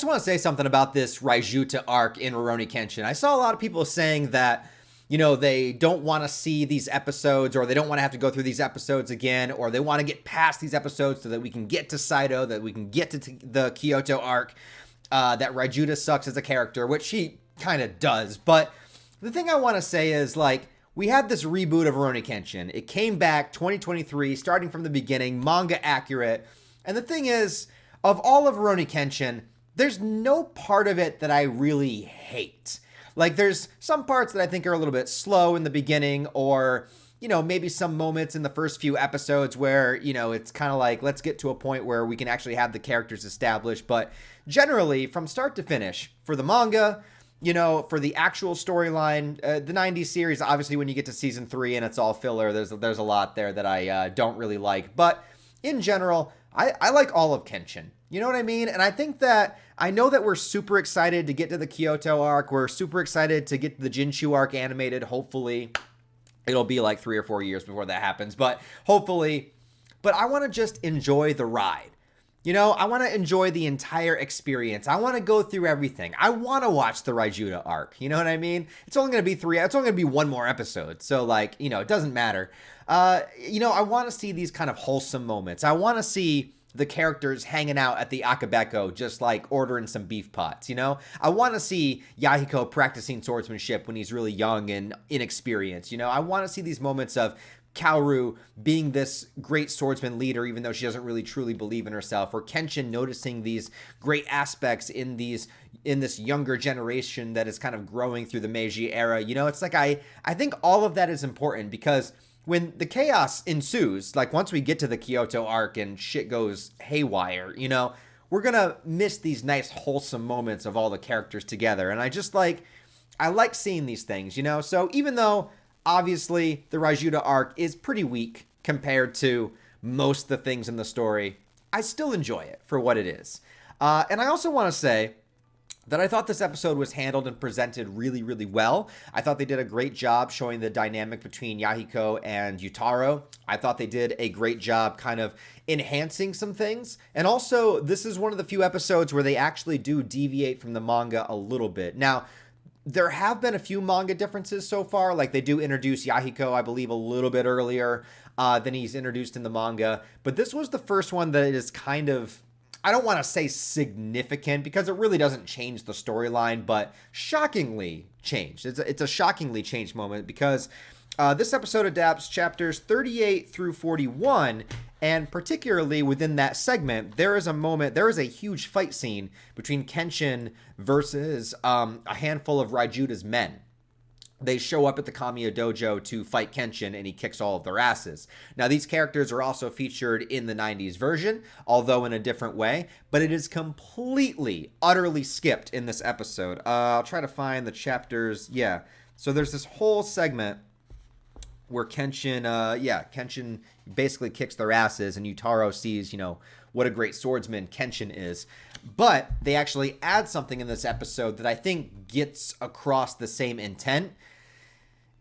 just want to say something about this Raijuta arc in Rurouni Kenshin. I saw a lot of people saying that, they don't want to see these episodes, or they don't want to have to go through these episodes again, or they want to get past these episodes so that we can get to Saito, that we can get to the Kyoto arc, that Raijuta sucks as a character, which he kind of does. But the thing I want to say is, like, we had this reboot of Rurouni Kenshin. It came back 2023, starting from the beginning, manga accurate. And the thing is, of all of Rurouni Kenshin, there's no part of it that I really hate. Like, there's some parts that I think are a little bit slow in the beginning, or, maybe some moments in the first few episodes where, it's kind of like, let's get to a point where we can actually have the characters established. But generally, from start to finish, for the manga, for the actual storyline, the 90s series, obviously when you get to season 3 and it's all filler, there's a lot there that I don't really like. But in general, I like all of Kenshin. You know what I mean? And I know that we're super excited to get to the Kyoto arc. We're super excited to get to the Jinshu arc animated. Hopefully, it'll be like 3 or 4 years before that happens. But hopefully, I want to just enjoy the ride. I want to enjoy the entire experience. I want to go through everything. I want to watch the Raijuta arc. You know what I mean? It's only going to be it's only going to be one more episode. So, like, it doesn't matter. I want to see these kind of wholesome moments. I want to see the characters hanging out at the Akabeko, just like ordering some beef pots, I want to see Yahiko practicing swordsmanship when he's really young and inexperienced, I want to see these moments of Kaoru being this great swordsman leader, even though she doesn't really truly believe in herself, or Kenshin noticing these great aspects in this younger generation that is kind of growing through the Meiji era. It's like, I think all of that is important, because when the chaos ensues, like once we get to the Kyoto arc and shit goes haywire, we're going to miss these nice wholesome moments of all the characters together. And I like seeing these things, So even though obviously the Raijuta arc is pretty weak compared to most of the things in the story, I still enjoy it for what it is. And I also want to say that I thought this episode was handled and presented really, really well. I thought they did a great job showing the dynamic between Yahiko and Yutaro. I thought they did a great job kind of enhancing some things. And also, this is one of the few episodes where they actually do deviate from the manga a little bit. Now, there have been a few manga differences so far. Like, they do introduce Yahiko, I believe, a little bit earlier than he's introduced in the manga. But this was the first one that is kind of, I don't want to say significant, because it really doesn't change the storyline, but shockingly changed. It's a shockingly changed moment, because this episode adapts chapters 38 through 41, and particularly within that segment, there is a huge fight scene between Kenshin versus a handful of Raijuta's men. They show up at the Kamiya Dojo to fight Kenshin, and he kicks all of their asses. Now, these characters are also featured in the 90s version, although in a different way, but it is completely, utterly skipped in this episode. I'll try to find the chapters. Yeah, so there's this whole segment where Kenshin basically kicks their asses, and Yutaro sees, what a great swordsman Kenshin is. But they actually add something in this episode that I think gets across the same intent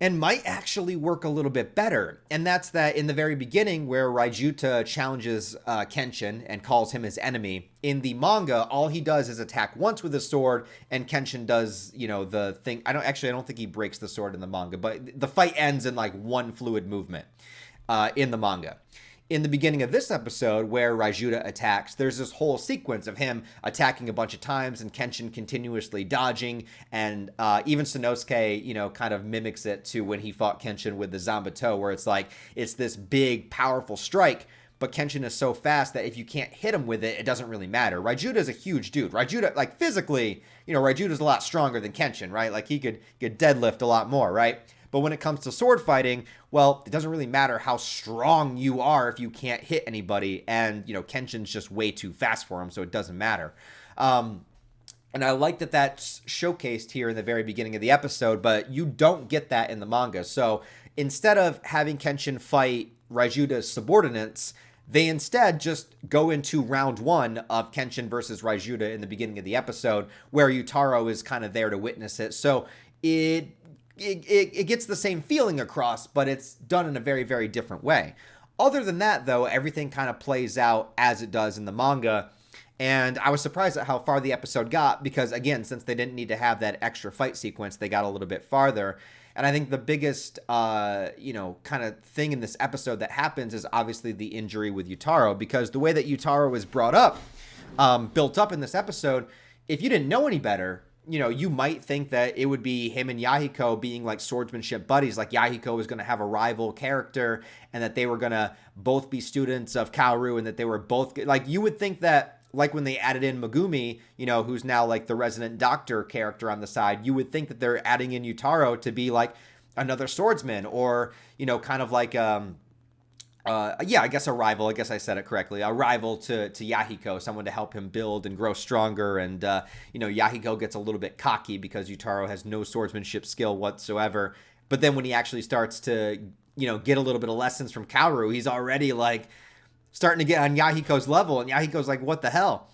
and might actually work a little bit better. And that's that in the very beginning, where Raijuta challenges Kenshin and calls him his enemy, in the manga, all he does is attack once with his sword, and Kenshin does, the thing. I don't think he breaks the sword in the manga, but the fight ends in like one fluid movement in the manga. In the beginning of this episode, where Raijuta attacks, there's this whole sequence of him attacking a bunch of times and Kenshin continuously dodging, and even Sanosuke, kind of mimics it to when he fought Kenshin with the Zanbato, where it's this big, powerful strike, but Kenshin is so fast that if you can't hit him with it, it doesn't really matter. Raijuta is a huge dude. Raijuta, like, physically, Raijuta's a lot stronger than Kenshin, right? Like, he could deadlift a lot more, right? But when it comes to sword fighting, well, it doesn't really matter how strong you are if you can't hit anybody. And, Kenshin's just way too fast for him, so it doesn't matter. And I like that that's showcased here in the very beginning of the episode, but you don't get that in the manga. So instead of having Kenshin fight Raijuta's subordinates, they instead just go into round 1 of Kenshin versus Raijuta in the beginning of the episode, where Yutaro is kind of there to witness it. So it gets the same feeling across, but it's done in a very, very different way. Other than that, though, everything kind of plays out as it does in the manga. And I was surprised at how far the episode got because, again, since they didn't need to have that extra fight sequence, they got a little bit farther. And I think the biggest, kind of thing in this episode that happens is obviously the injury with Yutaro, because the way that Yutaro was brought up, built up in this episode, if you didn't know any better, you might think that it would be him and Yahiko being like swordsmanship buddies, like Yahiko was going to have a rival character and that they were going to both be students of Kaoru and that they were both, like, you would think that, like when they added in Megumi, who's now like the resident doctor character on the side, you would think that they're adding in Yutaro to be like another swordsman or, kind of like, I guess a rival. I guess I said it correctly. A rival to Yahiko, someone to help him build and grow stronger. And, Yahiko gets a little bit cocky because Yutaro has no swordsmanship skill whatsoever. But then when he actually starts to, get a little bit of lessons from Kaoru, he's already like starting to get on Yahiko's level. And Yahiko's like, what the hell?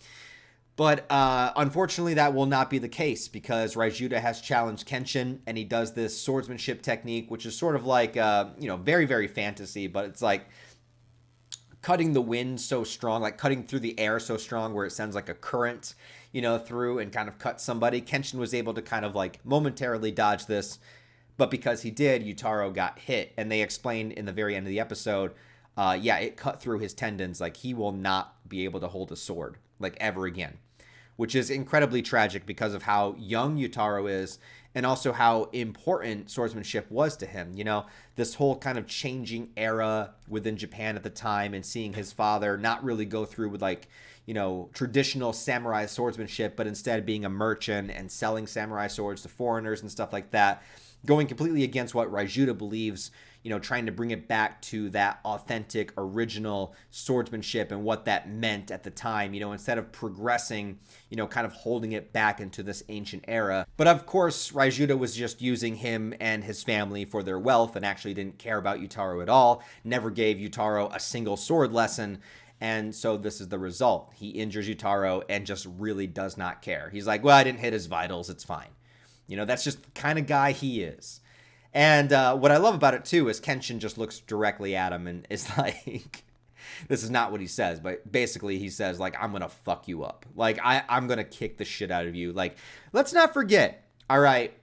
But unfortunately, that will not be the case because Raijuta has challenged Kenshin, and he does this swordsmanship technique, which is sort of like, very, very fantasy, but it's like cutting the wind so strong, like cutting through the air so strong where it sends like a current, through and kind of cut somebody. Kenshin was able to kind of like momentarily dodge this, but because he did, Yutaro got hit, and they explained in the very end of the episode, it cut through his tendons. Like, he will not be able to hold a sword, like, ever again, which is incredibly tragic because of how young Yutaro is and also how important swordsmanship was to him. This whole kind of changing era within Japan at the time, and seeing his father not really go through with like, traditional samurai swordsmanship, but instead being a merchant and selling samurai swords to foreigners and stuff like that, going completely against what Raijuta believes, trying to bring it back to that authentic, original swordsmanship and what that meant at the time, instead of progressing, kind of holding it back into this ancient era. But of course, Raijuta was just using him and his family for their wealth and actually didn't care about Yutaro at all, never gave Yutaro a single sword lesson. And so this is the result. He injures Yutaro and just really does not care. He's like, well, I didn't hit his vitals. It's fine. That's just the kind of guy he is. And what I love about it, too, is Kenshin just looks directly at him and is like, this is not what he says, but basically he says, like, I'm going to fuck you up. Like, I'm going to kick the shit out of you. Like, let's not forget, all right,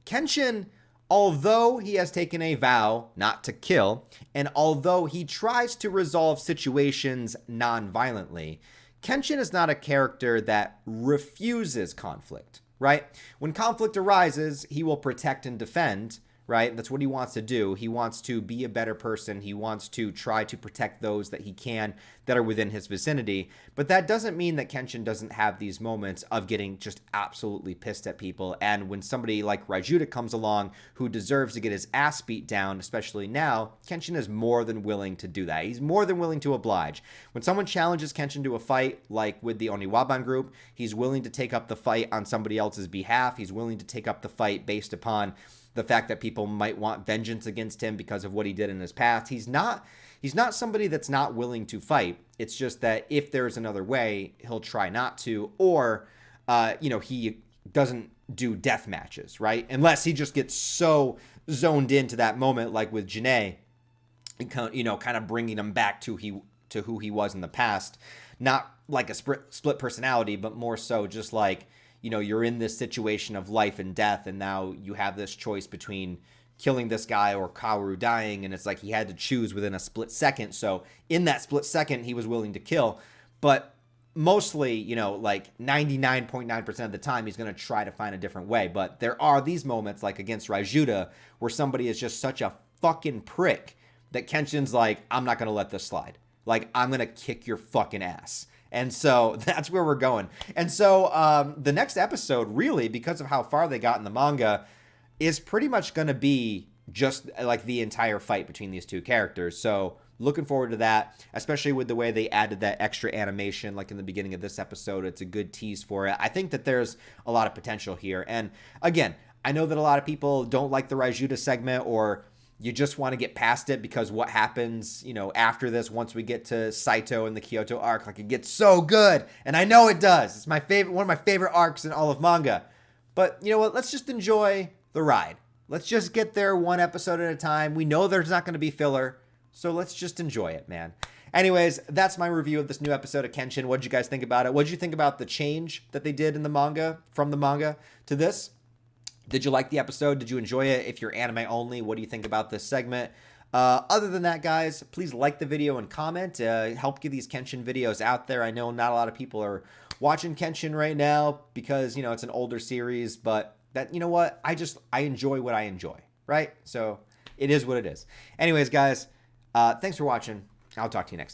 Kenshin, although he has taken a vow not to kill, and although he tries to resolve situations non-violently, Kenshin is not a character that refuses conflict, right? When conflict arises, he will protect and defend, right? That's what he wants to do. He wants to be a better person. He wants to try to protect those that he can that are within his vicinity. But that doesn't mean that Kenshin doesn't have these moments of getting just absolutely pissed at people. And when somebody like Raijuta comes along who deserves to get his ass beat down, especially now, Kenshin is more than willing to do that. He's more than willing to oblige. When someone challenges Kenshin to a fight, like with the Oniwaban group, he's willing to take up the fight on somebody else's behalf. He's willing to take up the fight based upon the fact that people might want vengeance against him because of what he did in his past. He's not somebody that's not willing to fight. It's just that if there's another way, he'll try not to, or, he doesn't do death matches, right? Unless he just gets so zoned into that moment, like with Janae, kind of bringing him back to who he was in the past. Not like a split personality, but more so just like, you're in this situation of life and death, and now you have this choice between killing this guy or Kaoru dying, and it's like he had to choose within a split second. So in that split second, he was willing to kill. But mostly, like 99.9% of the time, he's going to try to find a different way. But there are these moments, like against Raijuta, where somebody is just such a fucking prick that Kenshin's like, I'm not going to let this slide. Like, I'm going to kick your fucking ass. And so that's where we're going. And so the next episode, really, because of how far they got in the manga, is pretty much going to be just like the entire fight between these two characters. So looking forward to that, especially with the way they added that extra animation like in the beginning of this episode. It's a good tease for it. I think that there's a lot of potential here. And again, I know that a lot of people don't like the Raijuta segment, or you just want to get past it because what happens, after this, once we get to Saito and the Kyoto arc, like, it gets so good. And I know it does. It's my favorite, one of my favorite arcs in all of manga. But you know what? Let's just enjoy the ride. Let's just get there one episode at a time. We know there's not going to be filler, so let's just enjoy it, man. Anyways, that's my review of this new episode of Kenshin. What did you guys think about it? What did you think about the change that they did in the manga, from the manga to this? Did you like the episode? Did you enjoy it? If you're anime only, what do you think about this segment? Other than that, guys, please like the video and comment. Help get these Kenshin videos out there. I know not a lot of people are watching Kenshin right now because, you know, it's an older series, but that, you know what? I enjoy what I enjoy, right? So it is what it is. Anyways, guys, thanks for watching. I'll talk to you next time.